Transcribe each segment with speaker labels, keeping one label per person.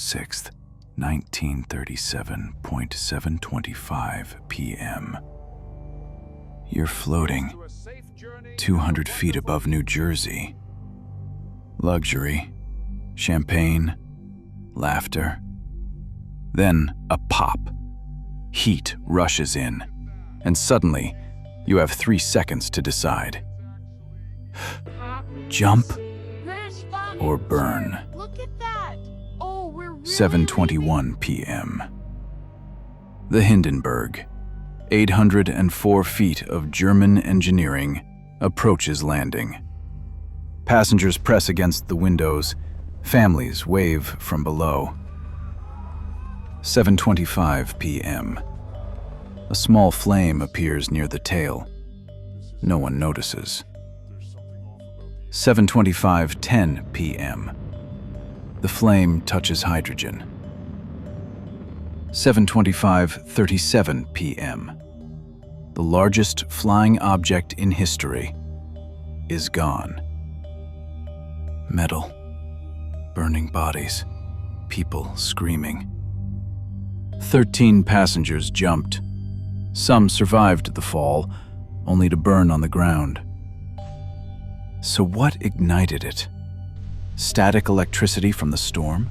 Speaker 1: 6th, 1937.725 p.m. You're floating 200 feet above New Jersey. Luxury, champagne, laughter. Then a pop. Heat rushes in, and suddenly you have 3 seconds to decide. Jump or burn.
Speaker 2: Look at that. Oh, we're really
Speaker 1: 7:21 p.m. The Hindenburg, 804 feet of German engineering, approaches landing. Passengers press against the windows. Families wave from below. 7:25 p.m. A small flame appears near the tail. No one notices. 7:25:10 p.m. The flame touches hydrogen. 7:25:37 p.m. The largest flying object in history is gone. Metal, burning bodies, people screaming. 13 passengers jumped. Some survived the fall, only to burn on the ground. So what ignited it? Static electricity from the storm?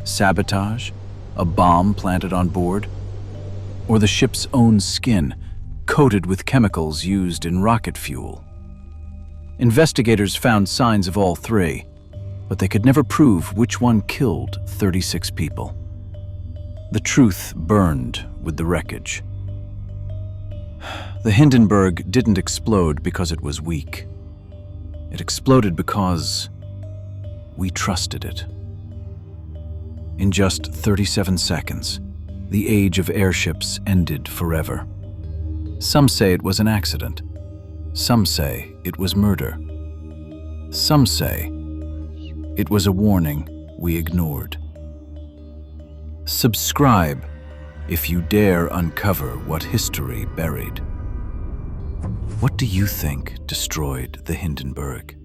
Speaker 1: Sabotage? A bomb planted on board? Or the ship's own skin, coated with chemicals used in rocket fuel? Investigators found signs of all three, but they could never prove which one killed 36 people. The truth burned with the wreckage. The Hindenburg didn't explode because it was weak. It exploded because we trusted it. In just 37 seconds, the age of airships ended forever. Some say it was an accident. Some say it was murder. Some say it was a warning we ignored. Subscribe if you dare uncover what history buried. What do you think destroyed the Hindenburg?